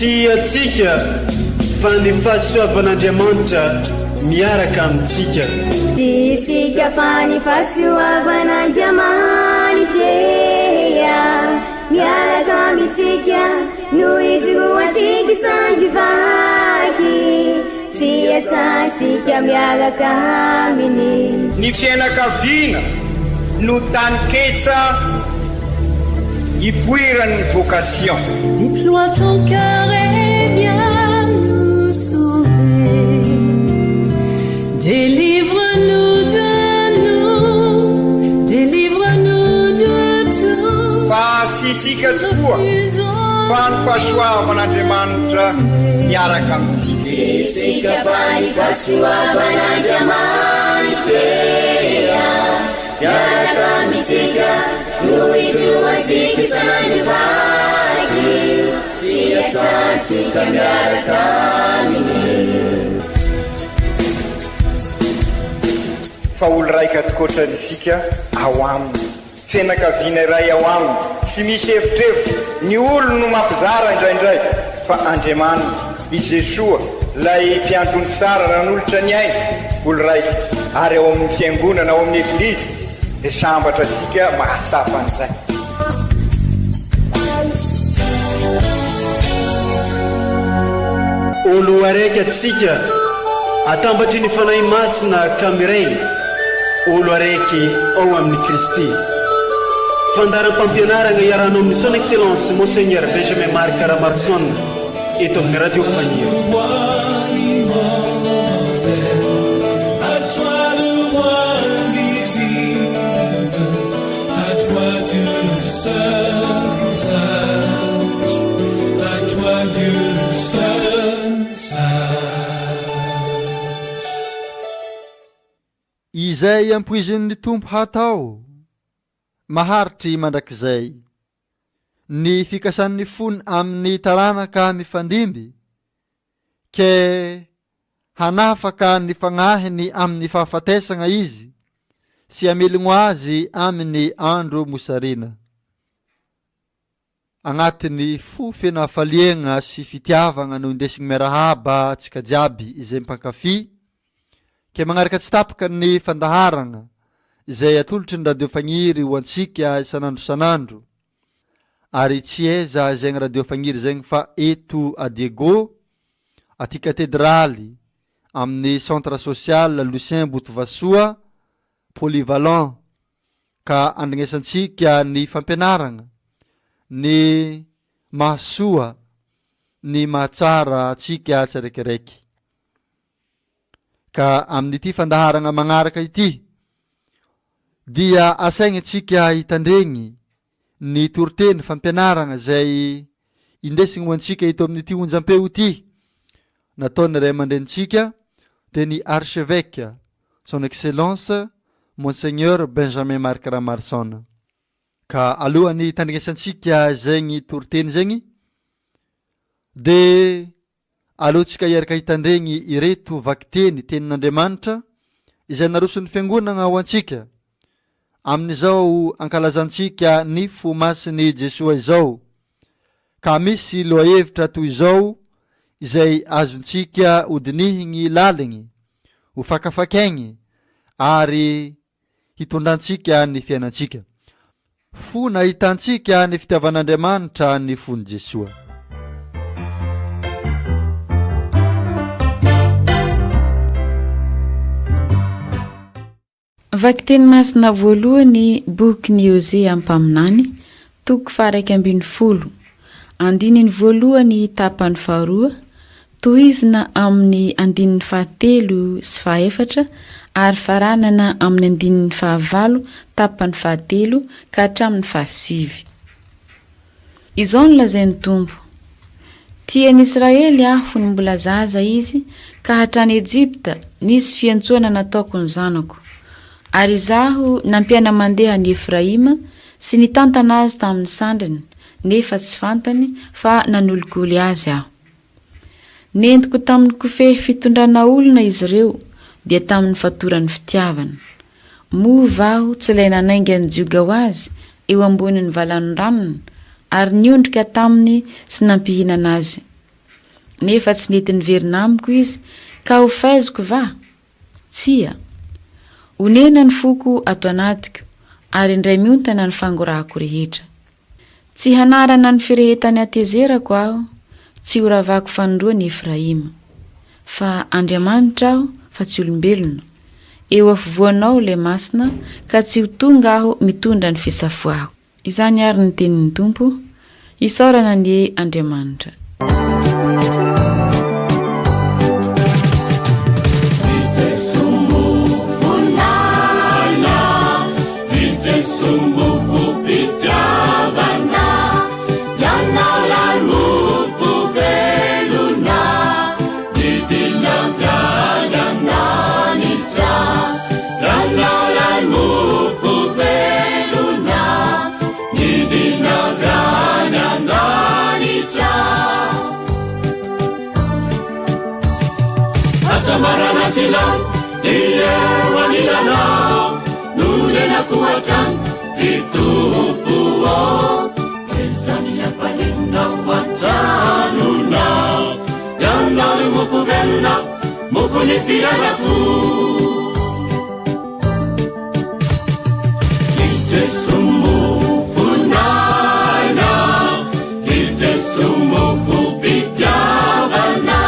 tiatsika fa ny fahasoavan'Andriamanitra miaraka amintsika. Isika fa ny fahasoavan'Andriamanitra miaraka amintsika noho izy sandrivaky sy asantsika miaraka aminy. Ny fianakaviana no taniketsa ipoiran'ny vocation. Déploie ton cœur et viens nous sauver. Délivre-nous de tout. Fa sisika tokoa fa ny fahasoavan'Andriamanitra miaraka amintsika. Sisika fa ny fahasoavan'Andriamanitra miaraka amintsika noho izy sandrivaky sy asantsika miaraka aminy. Fa olo raika atokotran'isika ao aminy, fianakaviana iray ao aminy, tsy misy hevitrevitra. Ny olo no mampizara indraindray fa Andriamanitra i Jesoa lay mpiandrony tsara ran'olotra ny aina, olo raika ary ao amin'ny fiangonana ao amin'ny eglizy dia sambatra antsika mahasapa an'izay. Olo araiky atsika atambatry ny fanahy masina kamiray, olo araiky ao amin'ny Kristy. Fandaram-pampianarana iarahana amin'ny son excellence Monseigneur Benjamin Marc Caramarson eto amin'ny radio Fania. Izay ampoizin'ny tompo hatao maharitry mandrakizay ny fikasan'ny fony amin'ny taranaka mifandimby ke hanafaka ny fagnahiny amin'ny fahafatesana izy sy amelogno azy amin'ny andro mosarina. Agnatiny fo fenafaliagna sy fitiavagna no indesigny miarahaba atsika jiaby izay mpankafy ke magnaraka tsy tapaka ny fandaharagna izay atolotry ny radio fagniry ho antsika isanandro ary tsy eza zegny radio fagniry zegny fa eto a Diego aty katedraly amin'ny centre social Lucien Botovasoa polyvalent ka andagnesantsika ny fampianaragna ny mahasoa ny mahatsara atsika tsiraikiraiky. Ka amin'ity fandaharagna magnaraka ity dia asaigna atsika hitandregny ny toroteny fampianaragna zay indesigny ho antsika eto amin'ity onjam-peo ity nataony ray aman-drenitsika de ny archevêque son excellence Monseigneur Benjamin Marc Caramarson. Ka alohany tandrinesantsika zegny toroteny zegny de alohantsika iaraka hitandregny ireto vakiteny tenin'Andriamanitra izay naroson'ny fiangonana ho antsika amin'izao ankalazantsika ny fo masiny Jesoa izao. Ka misy lohahevitra toy izao izay azontsika hodinihigny laligny ho fakafakaigny ary hitondrantsika ny fiainantsika. Fo nahitantsika ny fitiavan'Andriamanitra ny fony Jesoa. Vakiteny masina voalohany boky Osea ampaminany toko 1:12 andininy voalohany tapany faharoa tohizina amin'ny andininy 13 sy 14 ary faranana amin'ny andininy 15 tapany 13 ka hatramin'ny 15. Izao no lazain'ny Tompo: tian'i Israely aho ny mbola zaza izy ka hatrany Ejipta nisy fiantsoana nataoko ny zanako. Ary zaho nampiana mandeha ny Efraima sy ny tantana azy tamin'ny sandriny nefa tsy fantany fa nanolokoly azy aho. Nentiko tamin'ny kofehy fitondrana olona izy ireo dia tamin'ny fatoran'ny fitiavana. Mova aho tsy lay nanainga ny jioga ho azy eo ambonin'ny valan'ny ranony ary niondrika taminy sy nampihinana azy. nefa tsy nety niverina amiko izy ka ho faiziko va? Tsia. Onena ny foko ato anatiko ary indray miontana ny fangorahako rehetra. Tsy hanarana ny firehetany atezerako aho, tsy horavako fanondroa ny Efraima. Fa Andriamanitra aho fa tsy olombelona. Eo afovoanao le masina ka tsy ho tonga aho mitondra ny fisafoako. Izany ary ny tenin'ny Tompo, isaorana ny Andriamanitra. Samarana silang wanilana nunena kuatan itupuo Tesania falinga watanuna Yanari mufugana mufunifianaku Itesumu funana Itesumu fupitavana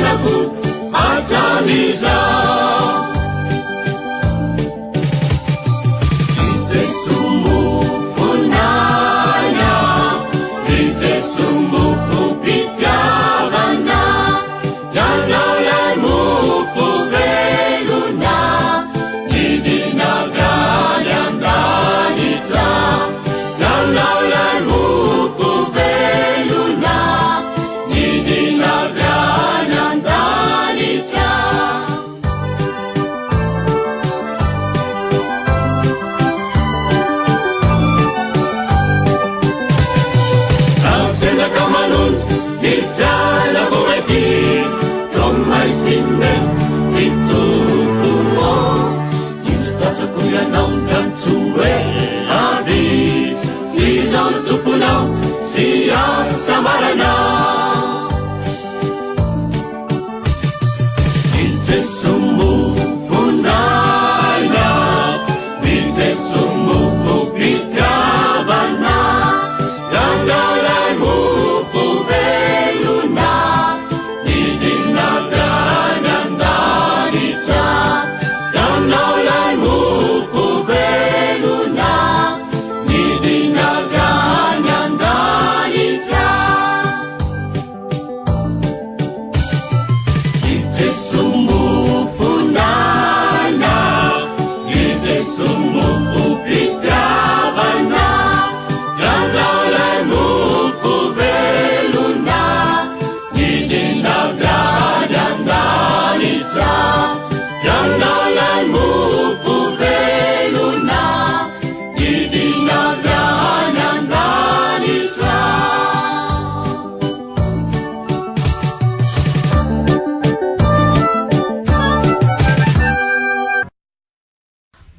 Aku acamiza Itesumu funanya Itesumu fupitavana Yanalamu fuveluna Nidinagayandanita Yanalamu fuveluna Nidinagayandanita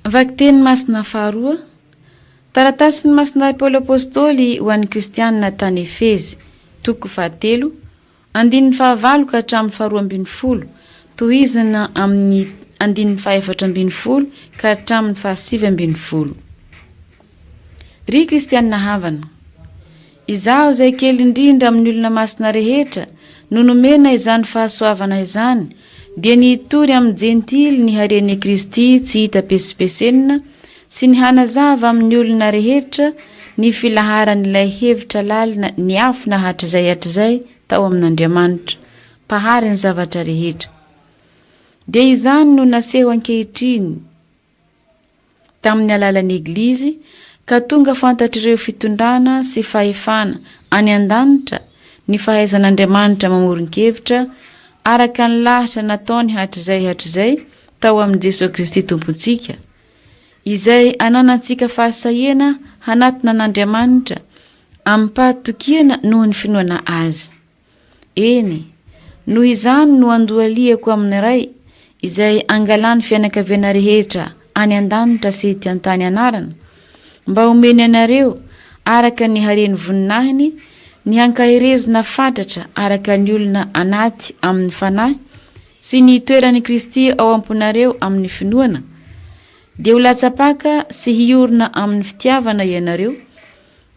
Vakteny masina faharoa, taratasiny masina Paoly apôstôly ho an'ny kristianina tany Efezy, toko 7, andininy 9 ka hatramin'ny 12, tohizana amin'ny andininy 14 ka hatramin'ny 17. Ry kristianina havana, izaho izay kely indrindra amin'ny olona masina rehetra no nomena izany fahasoavana izany, dia nitory amin'ny jentily ny hareny Kristy tsy hita pesipesena sy ny hanazava amin'ny olona rehetra ny filaharan'ilay hevitra lalina ny afo na hatr'izay tao amin'Andriamanitra, pahary ny zavatra rehetra. dia izany no naseho ankehitriny tamin'ny alalan'ny eglizy ka tonga fantatr'ireo fitondrana sy fahefana any an-danitra ny fahaizan'Andriamanitra mamoron-kevitra araka ny lahitra nataony hatr'izay tao amin'i Jesosy Kristy tompontsika, izay ananantsika fahasahiana hanatina an'Andriamanitra amin'ny mpahatokiana noho ny finoana azy. Eny, noho izany no andohaliako amin'ny iray izay angalany fianakaviana rehetra any an-danitra sy ety an-tany anarana, mba homeny anareo araka ny hareny voninahiny ny hankahirezina fatratra araka ny olona anaty amin'ny fanahy sy ny toeran'i Kristy ao amponareo amin'ny finoana, dia ho latsapaka sy hiorina amin'ny fitiavana ianareo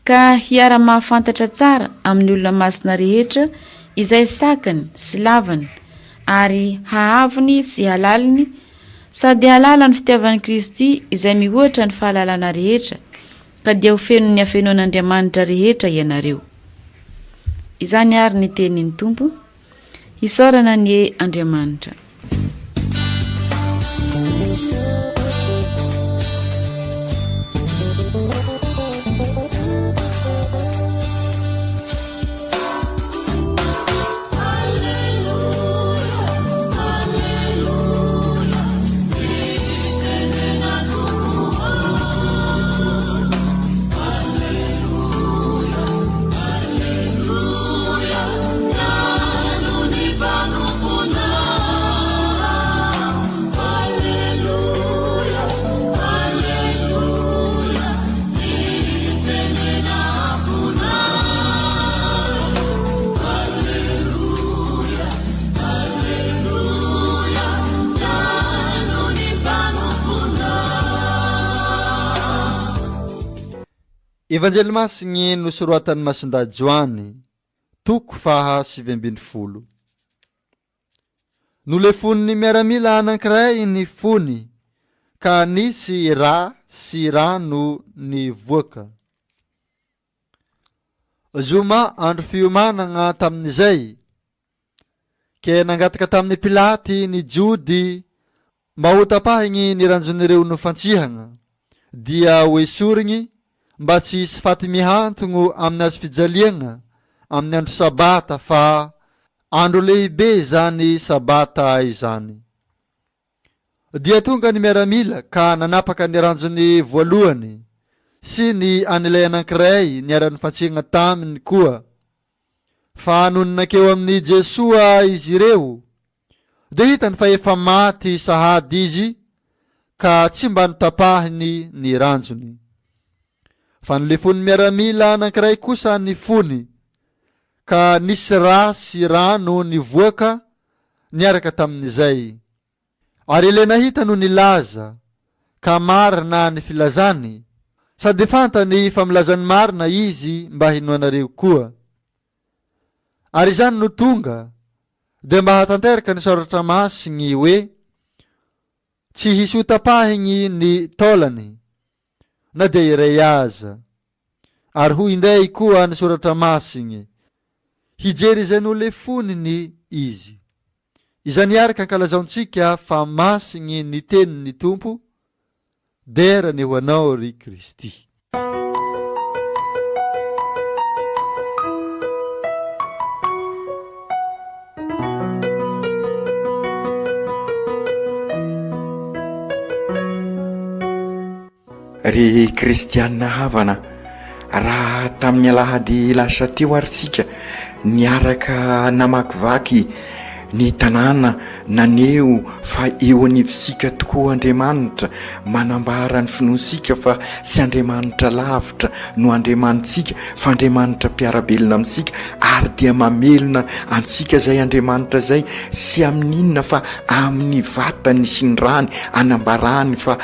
ka hiara-mahafantatra tsara amin'ny olona masina rehetra izay sakany sy lavany ary hahaviny sy halaliny, sady halala ny fitiavan'i Kristy izay mihoatra ny fahalalana rehetra ka dia ho feno ny hafenoan'Andriamanitra rehetra ianareo. Izany ary ny tenin'ny Tompo, hisaorana ny Andriamanitra. Evanjely masigny nosoroatan'ny Masinda Joany, toko faha 7. Nolefony miaramila anankiray ny fony, ka nisy ra sy rano ny voaka. Zoma andro fiomanagna tamin'izay, ke nangataka tamin'ny Pilaty ny Jody mba ho tapahigny ny ranjon'ireo nofantsihagna, dia ho esorigny mba tsy hisy faty mihantogno amin'ny azo fijaliagna amin'ny andro sabata fa andro lehibe zany sabata izany. Dia tonga ny miaramila ka nanapaka ny ranjony voalohany sy ny an'ilay anankiray niara-ny fantsihagna taminy koa, fa nononakeo amin'ny Jesoa izy ireo, dia hitany fa efa maty sahady izy ka tsy mba notapahiny ny ranjony. Fa nolefony miaramila anankiray kosa ny fony, ka nisy ra sy rano ny voaka niaraka tamin'izay. Ary ilay nahita no nilaza, ka marina ny filazany, sady fantany fa milazany marina izy mba hinoanareo koa. Ary izany no tonga, dia mba hatanteraka ny soratra masigny hoe tsy hisy ho tapahigny ny taolany na dia iray aza. Ary ho indray koa ny soratra masigny, hijery izay nolefoniny izy. Izany araka ankalazaontsika fa masigny ny tenin'ny Tompo, dera ny ho anao ry Kristy. Ry kristianina havana, raha tamin'ny alahady lasa teo ary sika niaraka namakivaky ny tanàna naneo fa eo anivosika tokoa Andriamanitra, manambara ny finoansika fa sy Andriamanitra lavitra no Andriamanitsika fa Andriamanitra mpiarabelona amintsika, ary dia mamelona antsika zay Andriamanitra zay sy amin'inona fa amin'ny vatany sy ny rany anambarany fa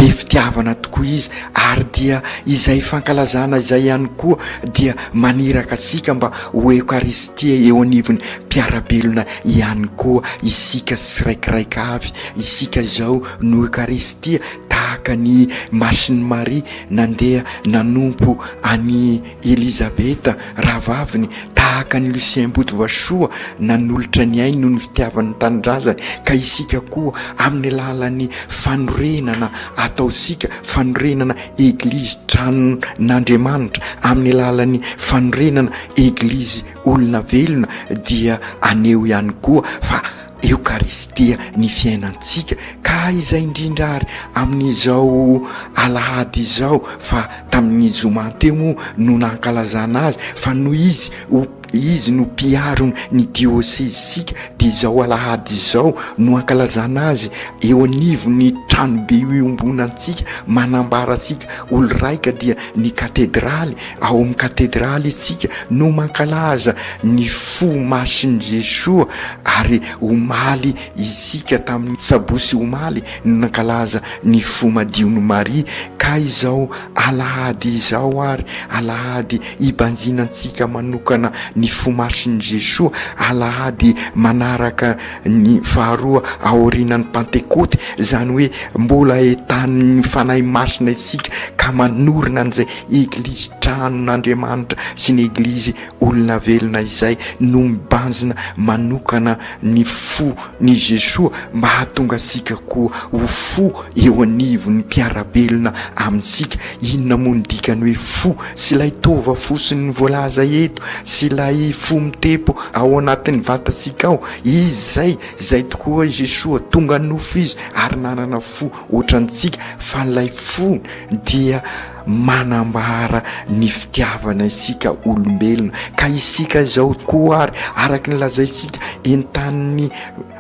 be fitiavana tokoa izy, ary dia izay fankalazana izay ihany koa dia maniraka asika mba ho eukaristia eo anivony mpiarabelona ihany koa isika siraikiraika avy. Isika zao no eukaristia tahaka ny Masiny Maria nandeha nanompo any Elizabeta ravaviny, tahaka ny Lucien Botovasoa nanolotra ny ainy noho ny fitiavan'ny tanindrazany. Ka isika koa amin'ny alalan'ny fanorenana ataosika, fanorenana eglizy tranon'Andriamanitra, amin'ny alalan'ny fanorenana eglizy olona velona, dia aneo ihany koa fa eukaristia ny fiainantsika. Ka izay indrindra ary amin'izao alahady izao, fa tamin'ny zoma teo moa no nankalazana azy, fa no izy no mpiarony ny diosezisika, dia izao alahady izao no ankalazana azy eo anivo ny tranobe iombonantsika, manambara asika olo raika dia ny katedraly. Ao amin'ny katedraly isika no mankalaza ny fo Masiny Jesoa, ary omaly isika tamin'ny sabosy omaly no nankalaza ny fo Madiony Maria. Ka izao alahady izao ary alahady ibanjinantsika manokana ny fo Masiny Jesoa, alahady manaraka ny faharoa aorinan'ny Pentekoty, zany hoe mbola etan'ny fanahy masina isika ka manorina an'izay eglizy tranon'Andriamanitra sy ny eglizy olona velona izay no mibanjina manokana ny fo ny Jesoa, mba hahatonga asika koa ho fo eo anivon'ny mpiarabelona amintsika. Inona moa ny dikany hoe fo? Sy ilay tova fosiny voalaza eto, sy ilay fo mitepo ao anatin'ny vatasika ao, izy zay tokoa Jesoa tonga nofo izy ary nanana fo ohatrantsika, fa ilay fo dia manambara ny fitiavana isika olombelona. Ka isika zao koa ary araka ny lazaisika entan'ny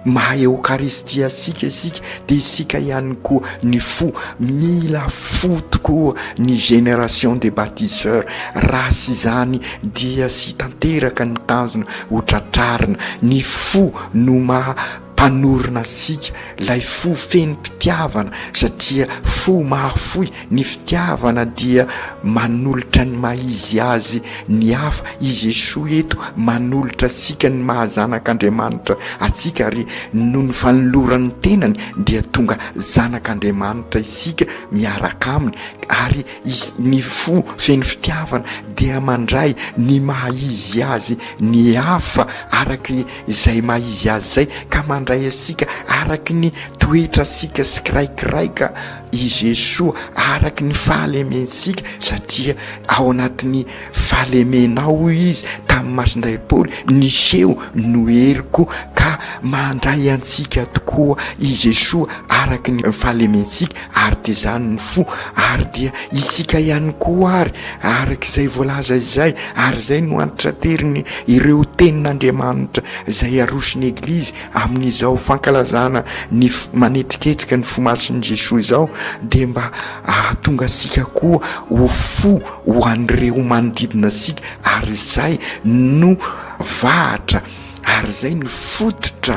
maha eukaristia isika dia isika ihany koa ny fo. Mila fo tokoa ny génération des baptiseurs, rasy izany dia sy tanteraka ny tanjona ho tratrarina. Ny fo no mpanorina asika, lay fo feno mpitiavana, satria fo mahafoy. Ny fitiavana dia manolotra ny maizy azy ny hafa. I Jesoa eto manolotra asika ny mahazanak'Andriamanitra asika, ary noho ny fanoloran'ny tenany dia tonga zanak'Andriamanitra isika miaraka aminy. Ary ny fo feno fitiavana dia mandray ny mahaizy azy ny hafa araky izay mahaizy azy zay, ka mandray asika araky ny toetra asika sikiraikiraika i Jesoa, araky ny fahalemensika, satria ao anatin'ny fahalemenao izy tamin'ny Masindray Paoly niseho no heriko, ka mandray antsika tokoa i Jesoa araky ny fahalemensika, ary dia zany ny fo. Ary dia isika ihany koa ary araky izay voalaza izay, ary izay no antitrateriny ireo tenin'Andriamanitra izay arosiny eglizy amin'izao fankalazana ny manetriketrika ny fo Masiny Jesoa izao, dia mba tonga asika koa ho fo ho an'ireo manodidina asika, ary izay no vahatra, ary izay ny fototra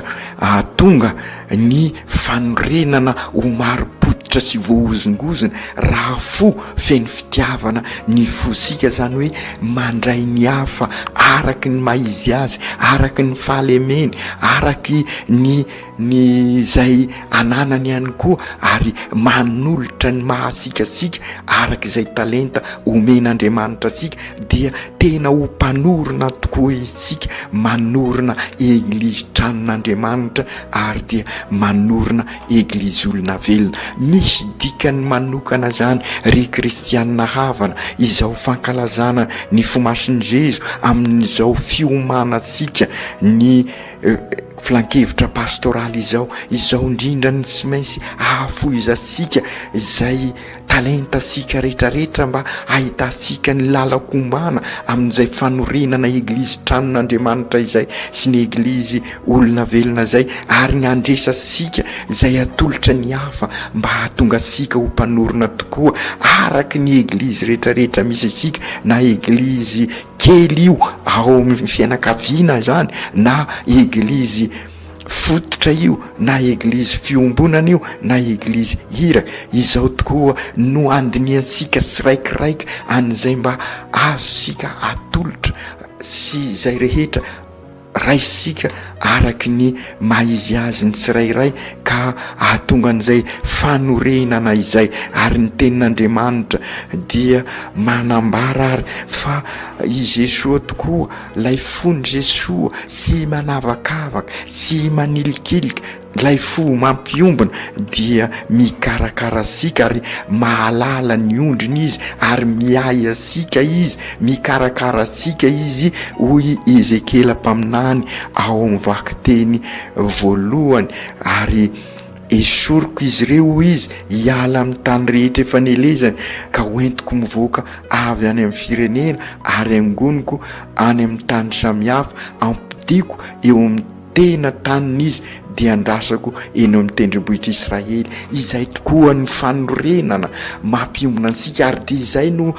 tonga ny fanorenana ho maro-potitra sy voahozongozona, raha fo feno fitiavana ny fosika, zany hoe mandray ny hafa araky ny maizy azy, araky ny fahalemeny, araky ny zay ananany ihany koa, ary manolotra ny mahasikasika araky izay talenta omen'Andriamanitra asika. Dia tena ho mpanorona tokoa isika, manorona eglizy tranon'Andriamanitra, ary dia manorona eglizy olona velona. Misy dikany manokana zany ry kristianina havana izao fankalazana ny fo Masiny Jesu amin'izao fiomanasika ny filan-kevitra pastoraly izao indrindra ny tsy maintsy ahafoizasika izay talenta sika rehetrarehetra mba ahitasika ny lalakombana amin'izay fanorenana eglizy tranon'Andriamanitra izay sy ny eglizy olona velona zay, ary ny andresa sika izay atolotra ny hafa mba hahatonga sika ho mpanorona tokoa araky ny eglizy rehetrarehetra misy asika, na eglizy kely io ao amin'ny fianakaviana zany, na eglizy fototra io na eglizy fiombonana io na eglizy hira izao tokoa no andiniansika siraikiraika an'izay mba azosika atolotra sy zay rehetra raisika araky ny maizy azy ny tsirairay ka ahatonga an'izay fanorenana izay ary ny tenin'Andriamanitra dia manambara ary fa i Jesoa tokoa lay fony Jesoa sy manavakavaka sy manilikilika lay fo mampiombona dia mikarakara sika ary mahalala ny ondriny izy ary miay asika izy mikarakara sika izy hoy Ezekela mpaminany ao amin'ny vakiteny voalohany ary esoriko izy ireo izy hiala amin'ny tany rehetra efa nelezany ka hoentiko mivoaka avy any amin'ny firenena ary angoniko any amin'ny tany samihafa ampidiko eo amin'ny tena tanin'izy dia andrasako eny amin'ny tendrombohitra Israely. Izay tokoa ny fanorenana mampiombona antsika ary dia izay no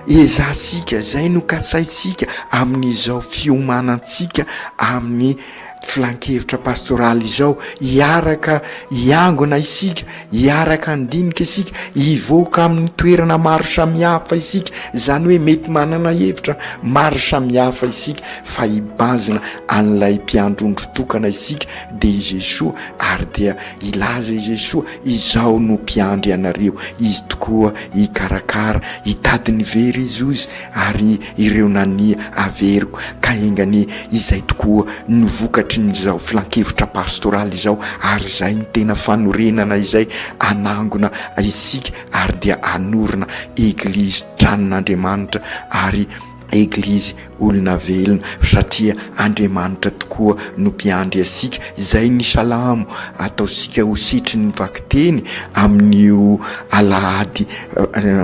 ezasika, izay no katsaitsika amin'izao fiomanantsika amin'ny filan-kevitra pastoraly izao, hiaraka hiangona isika, hiaraka andinika isika, hivoaka amin'ny toerana maro samihafa isika, izany hoe mety manana hevitra maro samihafa isika fa hibanjina an'ilay mpiandrondro tokana isika dia Jesoa ary dia ilaza Jesoa izao no mpiandry anareo, izy tokoa hikarakara hitady ny very izy ary ireo nania averiko ka engany izay tokoa nivokatra n'izao filan-kevitra pastoraly izao ary izay ny tena fanorenana izay anangona isika ary dia anorina eglizy tranon'Andriamanitra ary eglizy olona velona satria Andriamanitra tokoa no mpiandry asika. Izay ny salamo ataosika ho sitry ny vakiteny amin'io alahady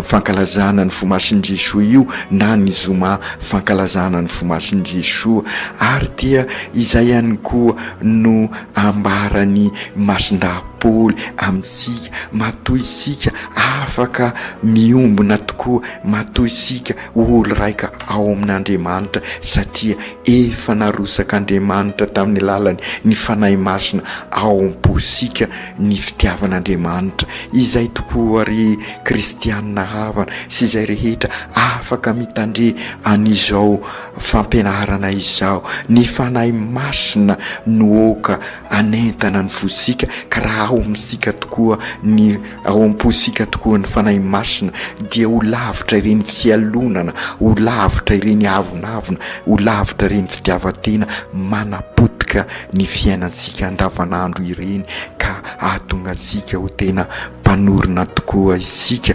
fankalazana ny fomasin'i Jesoa io na ny zoma fankalazana ny fomasin'i Jesoa ary dia izay ihany koa no ambarany masindapoly amintsika matoy isika afaka miombona tokoa, matoy isika olo raika ao amin'Andriamanitra satria efa narosak'Andriamanitra tamin'ny lalany ny fanahy masina ao am-posika ny fitiavan'Andriamanitra. Izay tokoa ry kristianina havana sy izay rehetra afaka mitandre an'izao fampianarana izao, ny fanahy masina nooka anentana ny fosika ka raha ao amintsika tokoa ny ao am-posika tokoa ny fanahy masina dia ho lavitra ireny fialonana, ho lavitra ireny avonavona, ho lavitra ireny fitiavatena manapotika ny fiainantsika andavanandro ireny ka ahatonga antsika ho tena mpanorona tokoa isika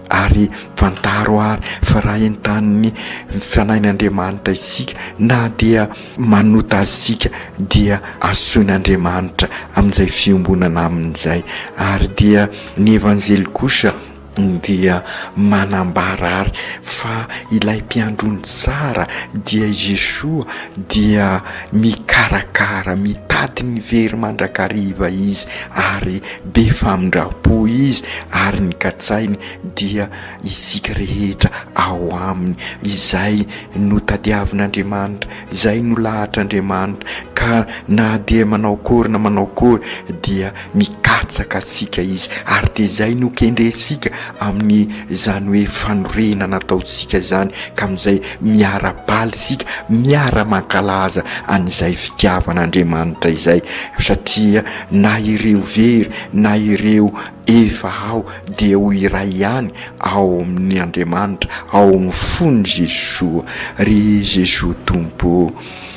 ary fantaro ary fa raha entan'ny fanahin'Andriamanitra isika na dia manota asika dia asoin'Andriamanitra amin'izay fiombonana amin'izay ary dia ny evanjely kosa dia manambara ary fa ilay mpiandrony tsara dia Jesoa dia mikarakara mitady ny very mandrakariva izy ary be famindrapo izy ary ny katsainy dia isika rehetra ao aminy. Izay no tadiavin'Andriamanitra, izay no lahatr'Andriamanitra ka na dia manao kory na manao kory dia mikatsaka asika izy ary dia izay no kendresika amin'ny zany hoe fanorenana ataotsika zany ka amin'izay miara-baly sika, miara-mankalaza an'izay fitiavan'Andriamanitra izay satria na ireo very na ireo efa ao dia ho iray ihany ao amin'ny Andriamanitra, ao amin'ny fony Jesoa. Ry Jesoa Tompo,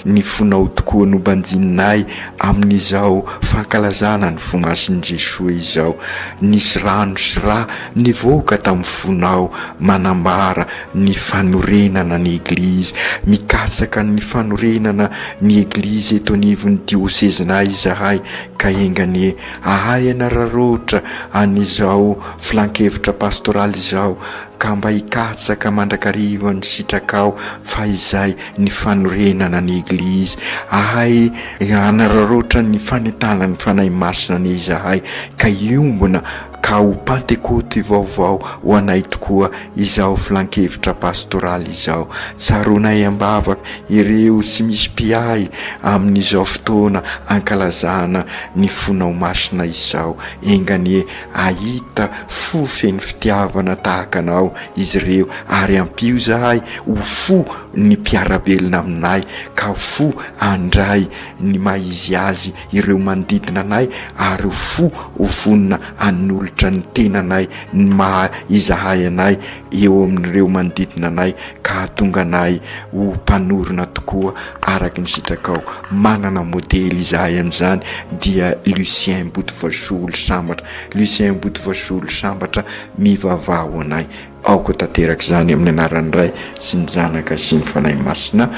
ny fonao tokoa no banjininay amin'izao fankalazana ny fomasin'i Jesoa izao. Nisy rano sy ra nivoaka tamin'ny fonao manambara ny fanorenana ny eglizy, mikasaka ny fanorenana ny eglizy eto anivon'ny diosezinay izahay ka engany ahay anararotra an'izao filan-kevitra pastoraly izao ka mba hikatsaka mandrakariva ny sitrakao fa izay ny fanorenana ny eglizy. Ahay anararotra ny fanetana ny fanahy masina ny izahay ka iombona ka ho pentekoty vaovao ho anay tokoa izao filankevitra pastoraly izao. Tsaronay ambavaka ireo sy misy mpiay amin'izao fotoana ankalazana ny fonao masina izao, engany ahita fo feny fitiavana tahaka anao izy ireo, ary ampio zahay ho fo ny mpiarabelona aminay, ka fo andray ny maizy azy ireo manodidina anay, ary fo ho vonona anolotra ny tenanay ny maha izahay anay eo amin'ireo manodidina anay, ka tonga anay ho mpanorona tokoa araka ny sitrakao. Manana modely izahay amin'izany dia Lucien Botovasolo Sambatra. Lucien Botovasolo Sambatra mivavaho anay. Aoko tanteraka izany amin'ny anaran'ny Ray sy ny Zanaka sy ny Fanahy Masina.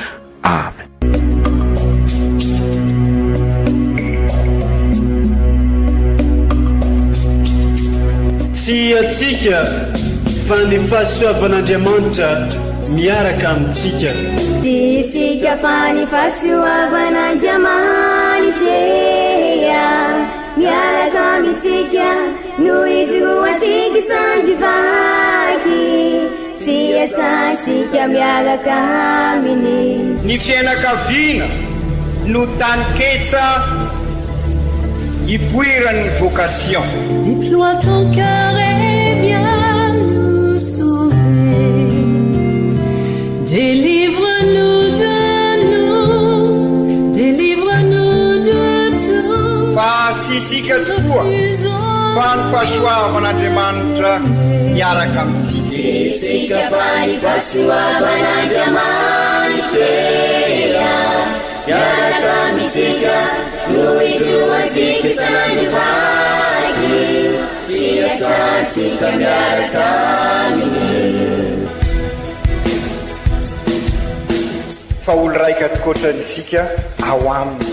Amen. Tsy atsika fa ny fahasoavan'Andriamanitra miaraka amintsika. Isika fa ny fahasoavan'Andriamanitra miaraka amintsika, no izy ho antsika sandrivaky, sy asantsika miaraka aminy. Ny fianakaviana no tany ketsa ipoiran'ny vocation. Déploie ton cœur et viens nous sauver. Délivre-nous de nous, délivre-nous de tout. Fa sisika tokoa fa ny fahasoavan'Andriamanitra miaraka amintsika. Sisika fa ny fahasoavan'Andriamanitra miaraka amintsika, no izy ho antsika sandrivaky, sy asantsika miaraka aminy. Fa olo raika tokoatranisika ao aminy,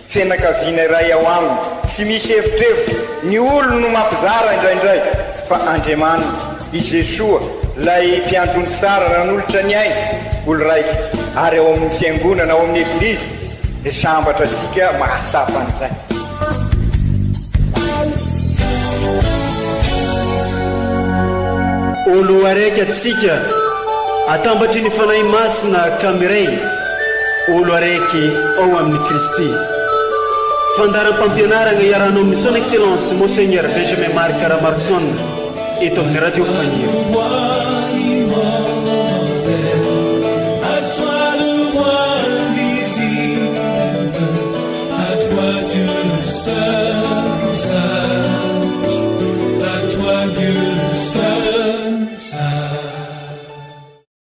fianakaviana iray ao aminy, sy misy hevitrevitra. Ny olo no mampizara indraindray, fa Andriamanitra i Jesoa lay mpiandrony tsara nanolotra ny ainy olo raika, ary ao amin'ny fiangonana, ao amin'ny eglizy dia sambatra tsika mahasapa an'izay. Olo araiky atsika atambatry ny fanahy masina kamiray, olo araiky ao amin'ny Kristy. Fandaram-pampianarana iarana amin'ny son excellence Monseigneur Benjamin Marc Caramarson eto amin'ny radio Faniro. À toi le roi invisible, à toi Dieu seul.